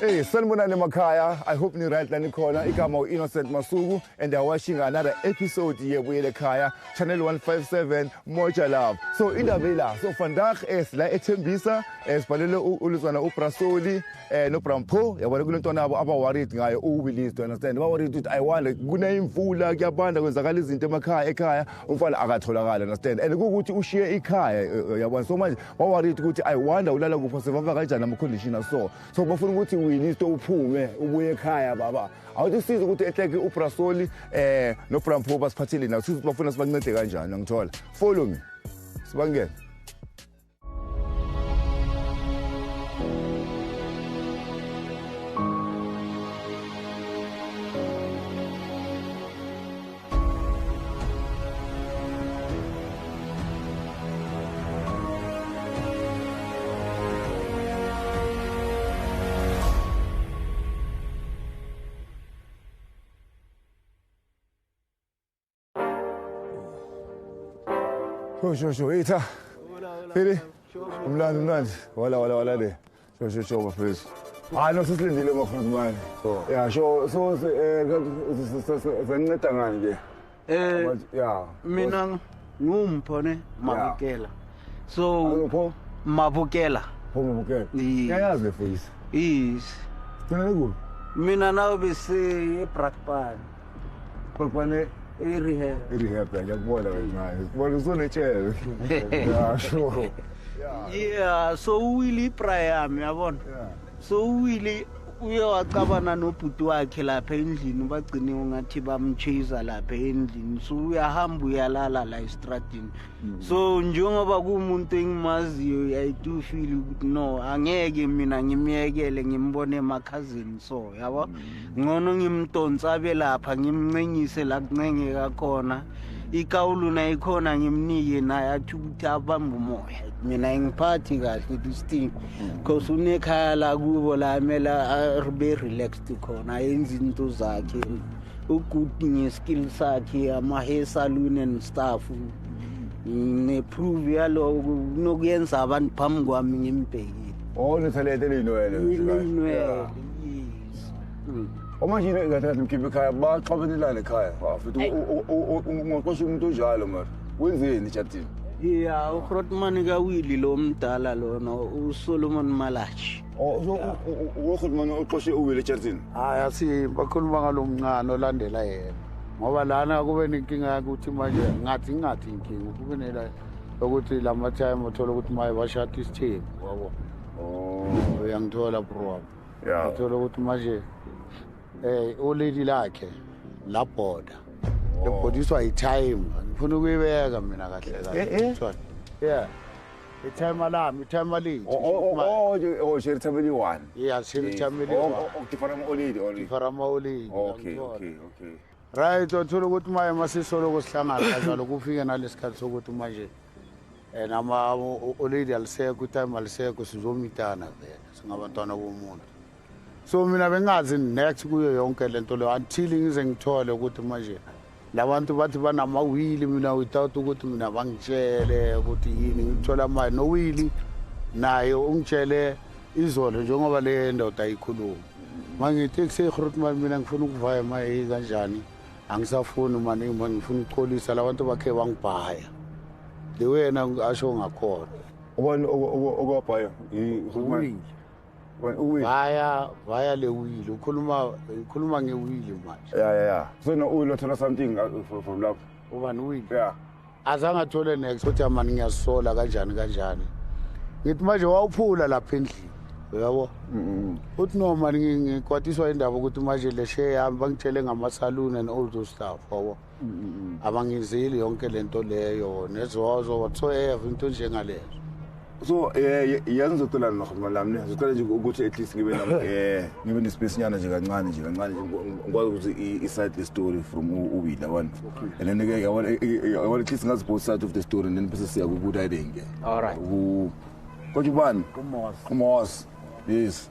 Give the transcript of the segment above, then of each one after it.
Hey, sanibonani emakhaya. I hope ni right la nikhona. Igama uInnocent Masuku and they're watching another episode yeBuyele Ekhaya, Channel 157 Moja Love. So indaba la, so vandag is la ethembisa sibhalele uLuzwana uBrasoli noBrampho yabona kulentwana aba worried ngayo uWillis, do you understand? Ba worried ukuthi ayiwanda kunayimvula kuyabanda kwenzakala izinto ekhaya umfana akatholakala, understand? And ukuthi ushiye ikhaya yabona, so manje ba worried ukuthi ayiwanda ulala kuphi sevava kanjani ama condition so bafuna ukuthi uWillis to uphume ubuye ekhaya baba. Awuthisiza ukuthi ehleke uBrasoli noBrampho basiphathile nawo sithi bafuna sibancede kanjani ngithola. Follow me. Sibangene. Sure. Eita. Fili. Umlando. Wala le. Sure bafethu. Hayi no sisilindile mafana manje. Yeah, sure. So senceda ngani nje? Yeah. Mina ngumpho ne Mabukela. So Mabukela. Mabukela. Yayazi mfowethu. Is. Tena ku. Mina nawe bese eBrakpan. Brakpan Rehab, ngiyakubona wena. Bona usonetshele. Yeah, sure. Yeah, so Willy Prayam yabona. So Willy uyawacabana nobhuti wakhe lapha endlini bagcine ungathi bamchase lapha endlini. So uyahamba uyalala la estradini. So njengoba kuumuntu engimaziyo I do feel ukuthi no angeke mina ngimyekele ngimbone emakhazini so yabo ngono ngimdonsa abe lapha ngimncenyise la kuncengeka khona ikawulu na ikhona ngimnike naye athi ukuthi abamba umoya mina ngiphathi kahle this thing because unekhaya la kubo la mela be relaxed khona yenza into zakhe ukuthi ngeskill sakhe ama hair salon and stuff ne-prove yalo nokuyenza abantu phambi kwami ngimbhekile. Nethalente lino wena. Yes. Manje ngathi mkhiphe ekhaya baxabanelana ekhaya futhi ungoqosha umuntu onjalo mara wenzeni eChartini? Yeah, uGrotman kaWilly lo mdala lona uSolomon Malachi. So uGrotman uqoshe uWilly eChartini? Hayi asi bakhuluma ngalomncane olandela yena. Ngoba lana kube nenkinga ukuthi manje ngathi inkinga kube nela ukuthi lama time uthola ukuthi maye bashata isithembu yabo. Uyangithola bro. Yeah. Uthola ukuthi manje olady lakhe la border. Ebhodiswa itime. Ngifuna ukuyibeka mina kahle. Yeah. Itime alarm, itime alert. Sheritameli 1. Yeah, Sheritameli 1. Kifarama olady. Kifarama olady. Okay. Right, uthola ukuthi maye masisolo kusihlangana kanjalo kufike nalesikhathi sokuthi manje nama olady alisekho time alisekho sizomitana vele singabantwana bomuntu. So mina bengazi next kuyo yonke lento le until ngize ngithole ukuthi manje labantu bathi banamawili mina without ukuthi mina bangitshele ukuthi yini ngithola manje no wili naye ungitshele izolo njengoba le ndoda ayikhuluma. Mangithi kuseGrotman mina ngifuna ukuvaya maye kanjani angisafuni manje ngifuna ukuxolisa labantu bakhe bangibhaya le wena asho ngakhona ubani okwabhaya iGrotman vaya le wili ukhuluma ngewili manje. Yeah. So no ulothola something from lapho ubani wili? Yeah. Azange athole next ukuthi manje ngiyasola kanjani ngithi manje wawuphula lapha endlini yabo uthi no manje ngikwatiswa indaba ukuthi manje le share yami bangitshele ngamasaluni and all those stuff yabo abangizili yonke lento leyo nezozo whatsoever into njengalezo. So yazi ngizocela noGrotman ngicela nje ukuthi at least ngibe nespace nyana nje kancane ngikwazi ukuthi i-side story from uWilly yabona. And then I want at least ngazi both sides of the story and then bese siya ku hiding. All right. Kujubani? Kumos. Yes.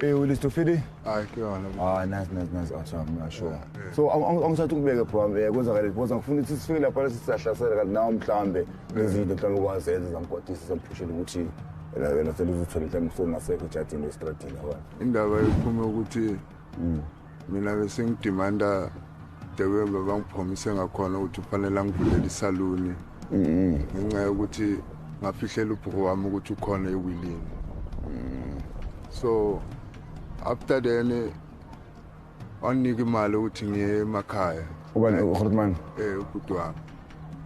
Willis to Fidi? Hayi kuyona. Nice. I'm sure. So angisathi ukubeka bro kwenzakala because ngifuna ukuthi sifike lapha sisahlasela kanti nawo mhlambe izinto mhlambe ukwazi ezenza zamgodisa zamphushela ukuthi la wena seluzuthola mhlawumbe usungasekho ejadini estradini abana indaba iphume ukuthi mina bese ngidimanda dewe bangiphomise ngakhona ukuthi ufanele ngivulele isaluni ngenxa yokuthi ngafihlela ubhuku wami ukuthi ukhona ewilini so after then wanika imali ukuthi ngiye emakhaya ubani uGrotman ubhuti wami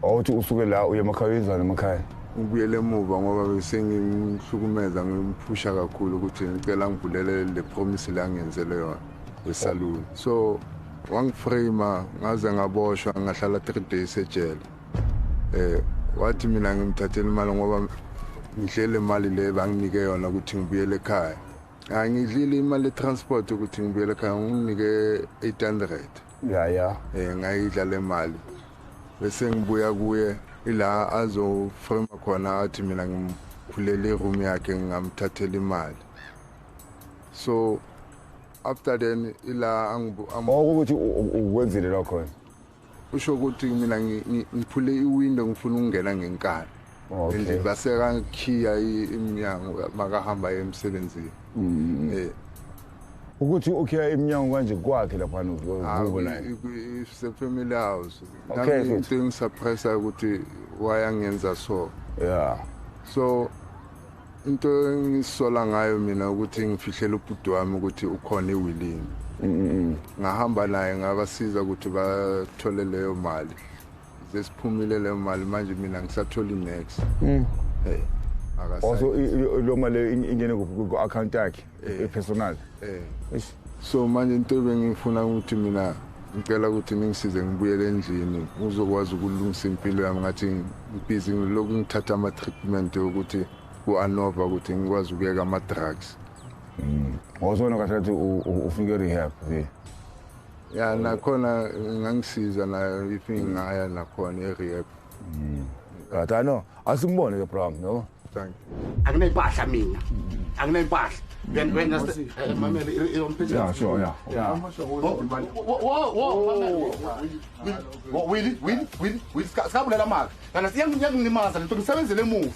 awuthi usuke la uye emakhaya wenzana emakhaya ngibuyele emuva ngoba bese ngimhlukumeza ngimphusha kakhulu ukuthi ngicela ngivulele le promise la ngiyenzele yona wesaluni so wangiframe ngaze ngaboshwa ngahlala 3 days ejele wathi mina ngimthathela imali ngoba ngihlele imali le banginike yona ukuthi ngibuyele ekhaya angidlile imali etransport ukuthi ngibuyele ekhaya nginike 800 ya ngayidla le mali bese ngibuya kuye ila azoframe khona athi mina ngiphulele iroom yakhe ngamthathela imali so after then ila ukuthi ukwenzile lokho usho ukuthi mina ngiphule iwindow ngifuna ukungena ngenkani nje baseka ngikhiya iminyango makahamba emsebenzini ukuthi ukhiya iminyango kanje kwakhe lapha ngibona it's family house ngithing suppressa ukuthi wayangenza so so into engisola ngayo mina ukuthi ngifihlela ubhuti wami ukuthi ukhona ewilini ngahamba naye ngabasiza ukuthi bathole leyo mali sesiphumile leyo mali manje mina ngisatholi next also lo mali ingene ku account yakhe personal so manje into ebengifuna ukuthi mina ngicela ukuthi ningisize ngibuyele endlini uzokwazi ukulungisa impilo yami ngathi ngibhizi ngilokhu ngithatha ama treatment ukuthi uanova ukuthi ngikwazi ukuyeka ama drugs wazona kahle ufike rehab ya nakhona ngangisiza nayo if ngaya nakhona e-rehab katano asimbone ke bro no thank you akunempahla mina akunempahla wena mamele iyomphethe yeah sure yeah Willy skabulela maka kana siyanginyalimaza lento ngisebenzele emuva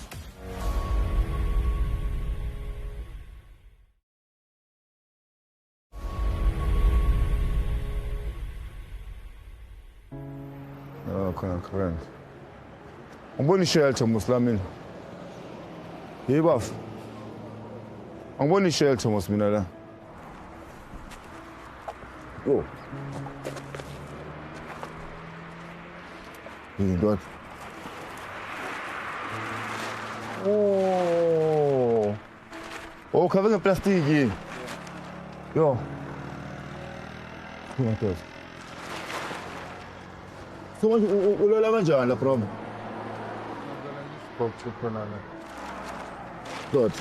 correct. Angiboni shelter Muslimin. Yebaf. Angiboni shelter Muslimina la. Yo. Yindot. Oh, kave ngeplastiki. Yo. Kumatos. So ulola kanjani la from? Spoke to Konana. Good.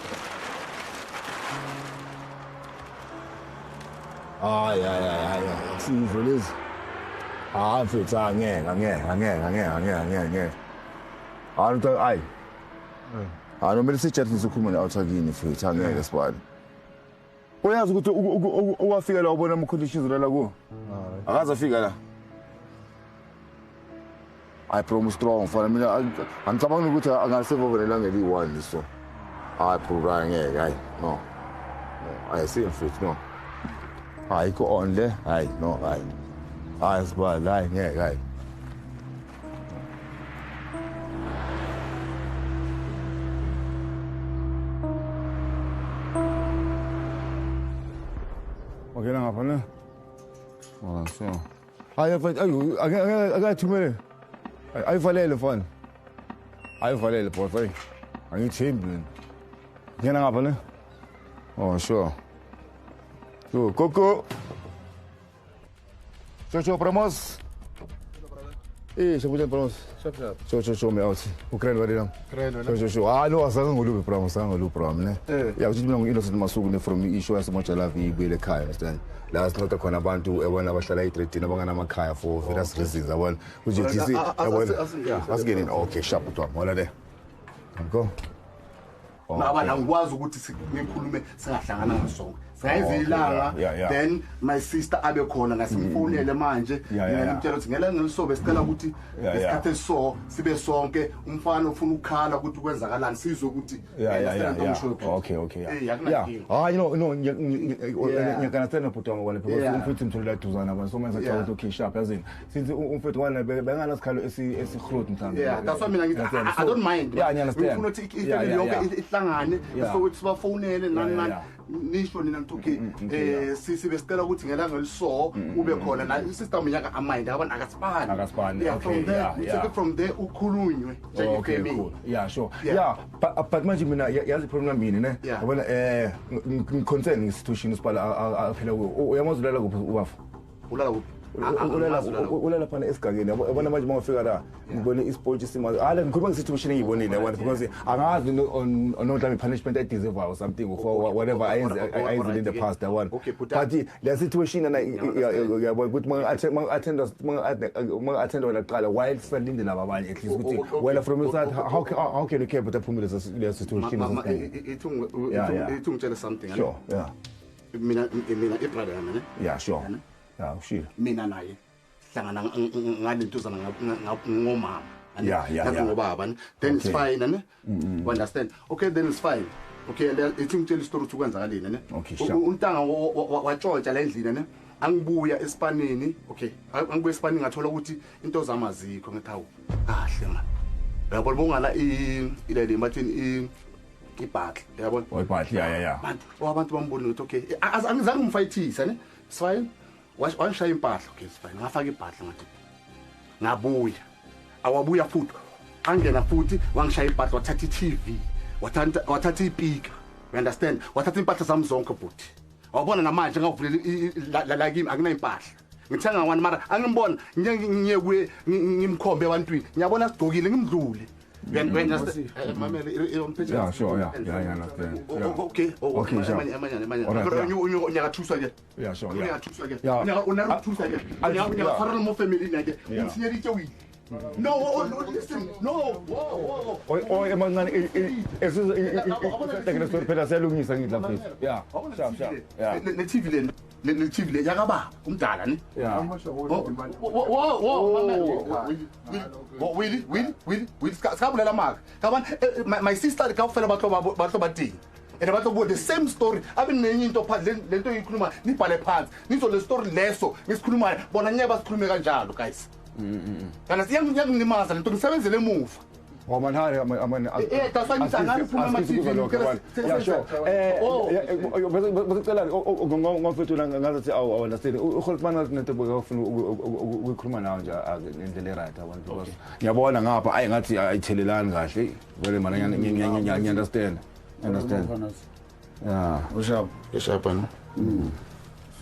Ay. Sizwe lezi. Mfethu angeke. Anto ay. Nomele sijathiswe ukukhuluma outsakini mfethu angeke sibani. Uyazi ukuthi uwafika la ubona ama conditions la ku? Akazafika la. I promise strong for mina angicabanga ukuthi angasevovela ngeli1 so pura ngeke hayi no I see fit no hayi ko on le hayi no hayi sibala hayi ngeke hayi okay ngapha ne so hayi thumele ayivalele mfana ayivalele boy angithembi mina ngena ngapha ne oh sure so Coco Chocho Pramos Shabujan Pramos Chocho me out ukrel warilam Chocho no asanga ngolubi Pramos asanga ngolubi Pram ne ya uthi mina ngi-innocent masuku ne from issue yasemoja la ibuyele ekhaya understand last not khona abantu ebona abahlala e-Tredin abangana amakhaya for various reasons abona uthi DC yabona asingene okay sharp utwa ngola le go Naba la ngikwazi ukuthi ngikhulume singahlangana ngasonke sayizilanga Yeah. then my sister abe khona ngasimfonele manje ngimtshela ukuthi ngela ngelisobe sicela ukuthi isikhathi so sibe sonke umfana ufuna ukukhala ukuthi kwenzakalani sizwe ukuthi okay no ngiyakanathena bhuti wami because umfethu mtholela duzana abantu so manje athi okay sharp yazini since umfethu wami bengana sikhalo esihrot mhlawumbe that's why mina ngithi I don't mind ngifuna ukuthi ifamily yonke ihlangane so ukuthi sibafonele nani nisho nina ukuthi okay sibe sicela ukuthi ngelanga liso ube khona na isystem yaka aminde abantu akasibani from there ukhulunywe njengefamily sure but manje mina yazi problem yini ne yabona ngiconcern ngesituation isiphala phela uyamazulela kuphi ubafu ulala kuphi ulala phana esigageni yabona manje mangafika la ngibone isport isimazi ngikhuluma ngesituation engiyibonile yabona because angazi no punishment I deserve or something for whatever I did in the past that one but the situation and yabona ukuthi manga attend wala qala while salinde laba abanye at least ukuthi well from inside how can you care about the situation it's ungitshela something sure mina ibrother yami ne sure shit mina naye hlangana ngalento zana ngomama ngobaba then it's fine ne you understand okay then it's fine okay ithi ngitshela istory ukuthi kwenzakaleni ne untanga watshontsha la endlini ne angibuya esipanini okay angibuya esipanini ngathola ukuthi into zama azikho ngithi hawu kahle man yabona bongala ilele bathini ibhatla yabona ibhatla yeah abantu bambona ukuthi okay angizange ngimfayithisa ne it's fine washaya impahla okay sifine ngafaka ibhatla ngathi ngabuya awabuya futhi angena futhi wangishaya impahla wathatha iTV wathatha ipeaker you understand wathatha impahla zami zonke futhi wabona namanje ngavulele la kimi akuna impahla ngithenga wani mara angimbona ngiyekuye ngimkhombe ebantwini ngiyabona sigcokile ngimdlule mamele yeah sure yeah understand okay nyakathusa ke yeah sure nyakathusa ke unaruthusa ke nyakafarala mo family nake insinyerite wini no listen no emangani teknoloji phela selungisa ngithi lapha yeah sharp le TV le TV yakaba umdala ne Will skabulela maka kabani my sister ka ufela batlo bating and batlo bo the same story abinenye into phandle lento ikhuluma nibhale phansi nizo le story leso ngisikhuluma bona nyeba sikhulume kanjalo guys kana siyangimaza lento ngisebenzele emuva man hari amane that's why ngizangani phuma ama TV yeah sure basicela ngofethu ngathi awu understand uHoltman nento bokufuna ukukhuluma nawe nje ngendlela right abantu because ngiyabona ngapha ngathi ayithelelani kahle vele mana ngiya understand yeah ushap no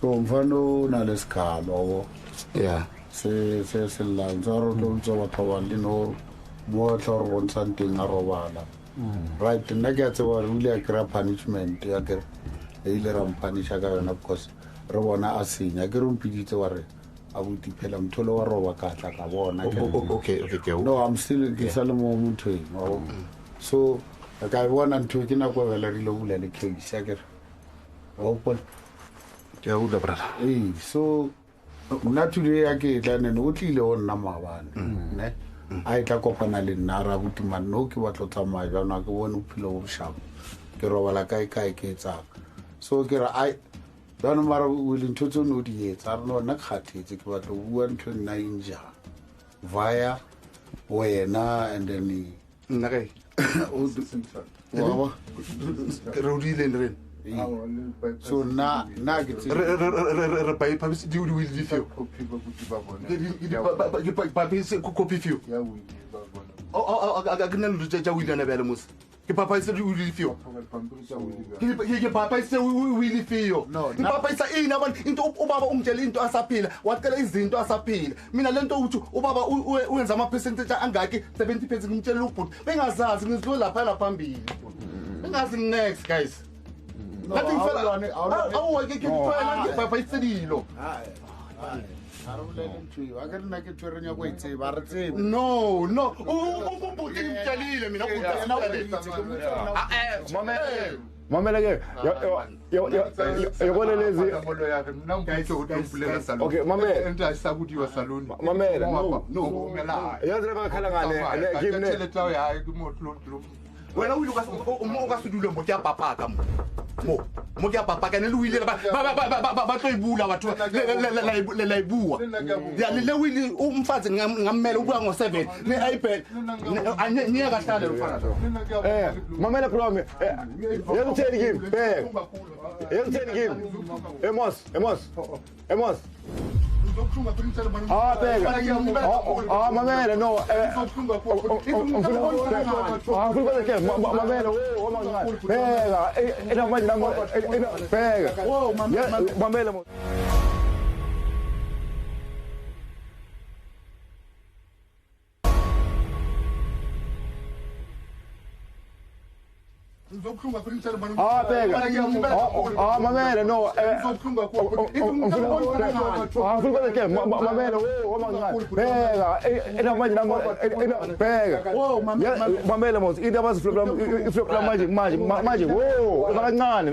so mfano nalesikhalo yeah se lanzaro lo ntsoba thawali no mo tlhoro bontsanteng a robala right nna ke a tseba really a kry punishment ya ke ile ra mpanisha ka yona because re bona a senya ke re mpiditse wa re a buti phela mtholo wa roba ka tla ka bona okay no I'm still kisale mo motho so ka bona ntho ke na kwa vela rile bula le case ya ke o pon ke o da brother so nna today ya ke tla nne o tlile o nna mabane ne I tla kopana le nara buti man no ke batlo tsamaya jana ke bone uphilo o shap ke robala kai ke tsaka so ke ra I don't mara will ntotso no di etsa re lona khathetse ke batlo bua ntho nna inja via wena and then nna kai o wa re udile ndre so na ke re pai phabisi di will di fio copy fio akena ntsha will na bele mos ke papa ise di will fio ke papa ise will fio ke papa ise ina abantu into ubaba ungitshela into asaphila wacela izinto asaphila mina lento uthi ubaba uyenza ama percentage angaki 70% ngimtshela ubhuti bengazazi ngizwe lapha phambili bengazi next guys nothing fella awu ke tshela ke papa isedilo No, ubhuti ngitshelile mina mamela ke yabona lezi okay mamela no yazi bakhala ngane give me wena o ile ka se dule mo ke a papaka mo ke a papaka ne le o ile ba tlo ibula batho la ibua ya le wili umfazi ngammela ubuya ngo7 ne iPad anye kahlale ufana mamela promi yakutheni kimi yakutheni kimi Emos mamela no mamela mamela mamela no mamela mos indaba ziflopla manje bakancane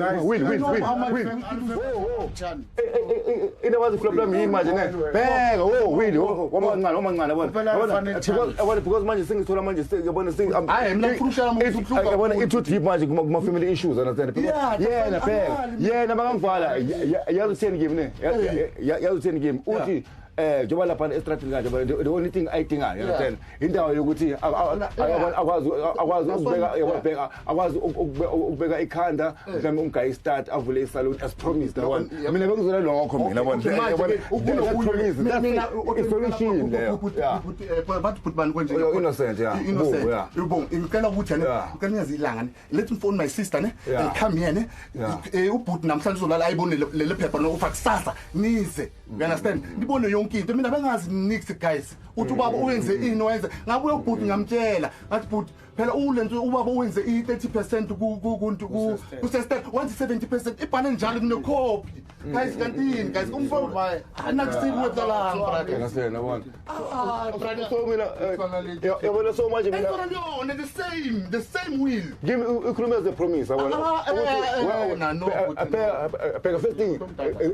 indaba ziflopla manje ne bheka wili wamancane yabona because manje sengithola manje yabona hayi mina ngikhulushela yabona it deep manje kuma family issues understand yena bheka yena bakamvala yazutheni kimi ne yazutheni kimi uthi njoba lapha estratini kanje the only thing ayidingayo understand indawo yokuthi akwazi ukubeka ikhanda mhlawumbe umgayi start avule isalon as promised yabona mina bengizona lokho mina bathi put bani konje innocent ngicela ukuthi ngicela ngiyazilanga let me phone my sister ne come here ne ubhuti namhlanje uzolala ayibone le phepha no ufa kusasa nize you understand ngibone yonke into mina bengazi nix guys uthi ubaba uyenze ini wenze ngabuye ubhuti ngamtshela ngathi bhuti phela ulenze ubaba uwenze i30% ku sister wenze 70% ibhane njalo kune copy guys kantini guys umfowethu anakusibi wetsalanga brother ngasena nabona brother so mina yabona so manje mina no the same will give ukhuluma as a promise yabona no phela first thing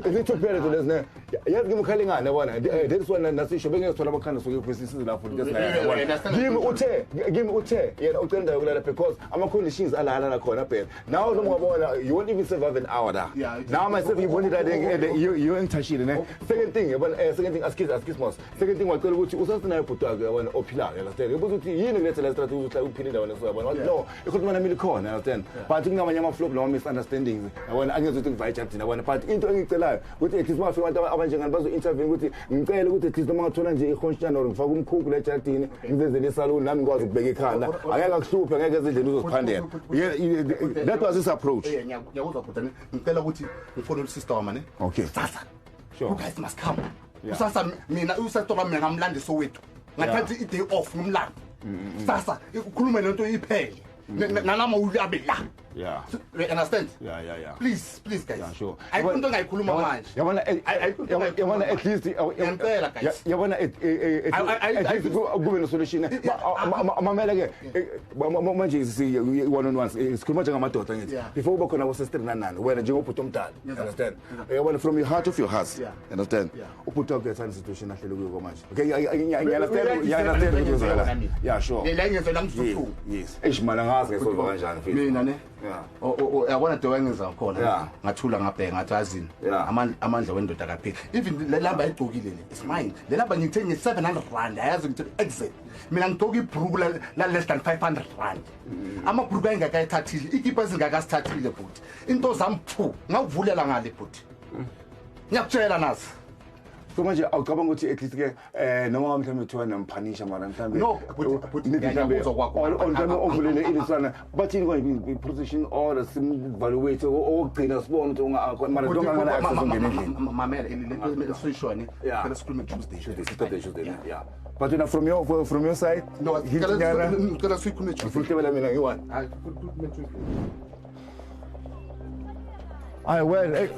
it's too bad to lesna yazi ngimkhalingana yabona this one nasisho bengezithola abakhanda soke kwesisize lapho just like give uthe yena ucela yokulala because ama conditions alala khona phela now ngiyabona you won't even survive an hour da now myself you want that you intashile ne second thing yabona second thing askis mos second thing wacela ukuthi usasinayo bhuti wakhe yabona ophilayo understand ubuza ukuthi yini kulethe la strategy ukuthi uphilile wena so yabona no ikhuluma nami likhona understand but kungamanye ama flop noma misunderstandings yabona angeze ukuthi ngivaye chat yabona but into engicelayo ukuthi at least mafika abantu abanjengani bazo intervene ukuthi ngicela ukuthi at least noma ngathola nje ihonshana or ngifaka umkhukhu le chatini ngizenzele isalon nami ngikwazi ukubeka ikhanda angeke akuhluphe ngeke ezindlela uzoziphandela that was his approach ngiyakuzwa bhuti ngicela ukuthi ngifone sister wami ne okay sasa sure you guys must come sasa mina usatora mina ngamlandi Soweto ngathatha i-day off ngumlando sasa ukhuluma lento iphele nanama uyabe la yeah you understand please guys sure ayikho ngayikhuluma manje yabona at least ngempela guys yabona at least kube no solution mamela ke manje si one on one sikhuluma nje ngamadoda ngithi before uba khona abosister nanani wena njengobhuti omdala understand yabona from your heart of your heart understand ubhuti wakhe ethanda situation ahlele kuyo manje okay I understand yeah sure le ngezela ngizothu yes eshimala ngazi ke solva kanjani mfethu mina ne yabona dewe ngiza khona ngathula ngabheka ngathi azini amandla wendoda kaphela even le lamba ayigcokile le is mine le lamba ngithenge 700 rand ayazi ngithi exit mina ngigcoka ibruku la less than 500 rand amabruku ayingakayithathile ikipa ezingakasithathile futhi into zami ngavulela ngale futhi ngiyakutshela nazi so manje awucabanga ukuthi at least ke noma mhlawumbe uthiwa namphanisha mara mhlawumbe no but ngiyakuzwa kwakho mhlawumbe ovulele ilisana bathini kwenye position order simuvaluate okugcina sibona ukuthi ungakho mara donga ngana access ungena endlini mamela ile soyishwane phela sikhulume Tuesday yeah but you know from your side no ngicela sikhulume Tuesday futhi mina ngiwani ay well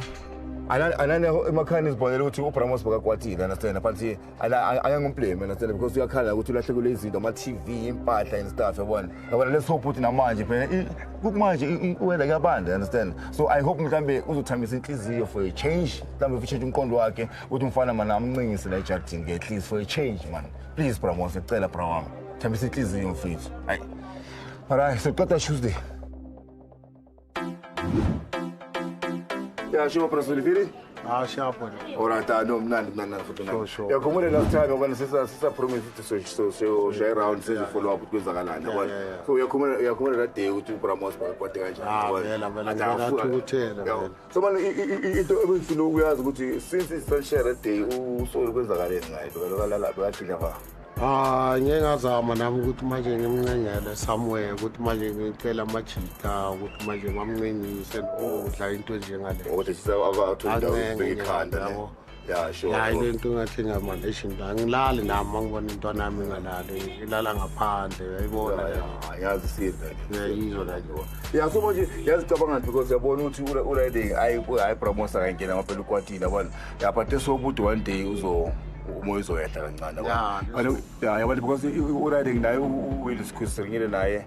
anane emakhani sibonela ukuthi uBramos bakakwatile understand but ayangomblame understand because uyakhala ukuthi ulahlekule izinto ama TV impahla and stuff yabona let's hope ukuthi namanje phela kumanje uwela kuyabanda understand so I hope mhlambe uzothambisa inhliziyo for a change mhlambe ufishe umqondo wakhe ukuthi umfana mana amncingisile la eJardini ke at least for a change man please Bramos ngicela bra wami thambisa inhliziyo mfethu hayi alright so qata Tuesday ya sho Brasoliviri Shapo. Alright, no mnandi futhi na. Sure. Yakhumule last time ngoba sisa promise ukuthi so share around size follow up kwezakalana yabona. So yakhumule that day ukuthi uBramos bakwade kanjani vela ngiyathukuthela. So manje into ebefuna ukuyazi ukuthi since is share that day usolo kwezakaleni ngayo lokalala bekathina ba. Ngeke ngazama nami ukuthi manje ngimncengele somewhere ukuthi manje ngicela amajita ukuthi manje ngamncenyise ukudla into njengale. Ukuthi sisawakuthola beyikhanda ne. Yeah, sure. Hayi lento ngathi ngamandation ngilali nami ngibona intwana yami ngalali ilala ngaphandle uyayibona yazi siza ngiyizwa la nje. Yeah, so manje yazicabanga because yabona ukuthi uriding hayi promosa kankena ngaphela ukwatile yabona. Yeah, but esobuthi one day umoya uzoyehla kancane yabona. Yabona because uriding naye uWilly Skhosingile naye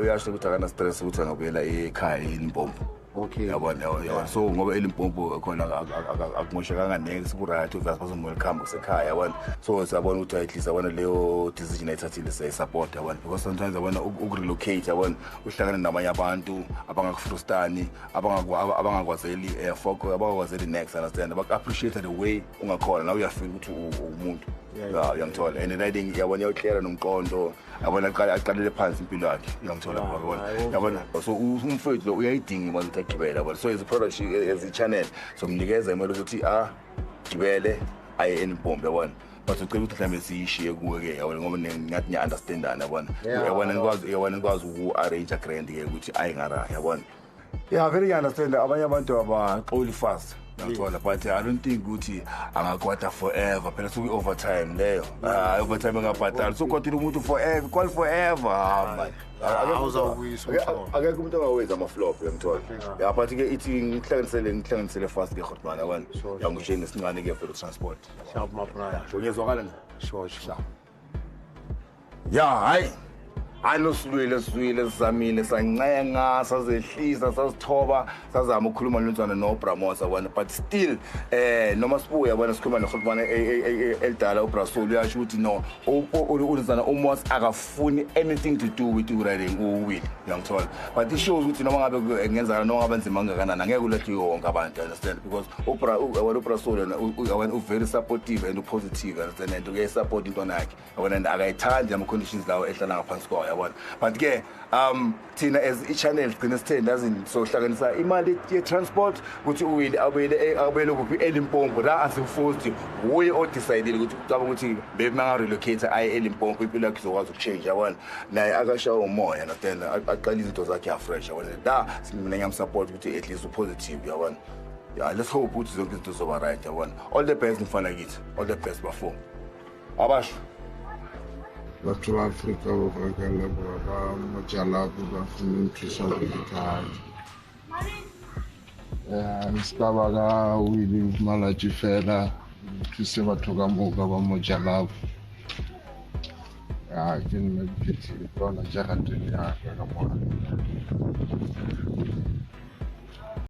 uyasho ukuthi akana stress ukuthi angabuyela ekhaya eLimpopo. Okay. Yabona so ngoba eLimpopo khona akumoshekanga neke sikurayit uvasa bazomwelcome kusekhaya yabona so siyabona ukuthi at least yabona leyo decision ayithathile support yabona because sometimes yabona ukurelocate yabona uhlangana namanye abantu abangakufrustani abangakwazeli focus abangakwazeli next understand appreciate the way ungakhona now uyafeel ukuthi umuntu uyangithola and riding yabona uyaclear nomqondo yabona aqalele phansi impilo yakhe uyangithola yabona so umfowethu lo uyayidinga manje ukuthi agibele yabona so is a product as a channel so mnikeza imali ukuthi gibele aye eLimpopo yabona but ucela ukuthi mhlambe siyishiye kuwe ke yabona ngoba ngathi niya understandana yabona ngikwazi uku-arrange a grand ke ukuthi ayingara yabona yeah very understand abanye abantu abaxoli fast ngiyathola but I don't think ukuthi angakwata forever phela so overtime leyo overtime ngabhatala so kodwa umuntu forever call forever man awuzawuyiswa akekho umuntu angawenza ama flop ngiyathola yeah but ke ithi ngihlanganisele fast ke khotmana yabona yangishiye nesincane ke for transport sharp my brother ngiyezwakala na sure yeah hayi anoswile sizamile sancenga sazehlisa sasithoba sazama ukukhuluma lentwana noBramos yabona but still noma sibuya yabona sikhuluma noHotman eldala uBrasol uyasho ukuthi no ulizana uMos akafuni anything to do with riding uWilly uyangithola but it shows ukuthi noma ngabe ngenzana noma ngabe nzima kangakanani angeke ulehle yonke abantu understand because uBrasol yena very supportive and positive understand and uye support intwana yakhe yabona akayithandi ama conditions lawo ehlala ngaphansi kwayo yabona but ke thina as i-channel sigcina sithenda azini sohlanganisa imali ye-transport ukuthi uWilly abuyele kuphi eLimpopo la asiforced uye odecide ukuthi ucaba ukuthi bemanga relocate aye eLimpopo impilo yakhe izokwazi ukuchange yabona naye akashawa umoya understand aqala izinto zakhe afresh yabona la mina ngiyamsupport ukuthi at least upositive yabona yeah let's hope ukuthi zonke izinto zoba right yabona all the best mfana kithi all the best bafo abasho batho ba Afrika Borwa ba mojalabu ba funa thusa ngithanda ngicaba ka Willy Malachi fela thuse batho ka moka ba mojalabu ke nna ke tsile bona jaga teng ya ka mona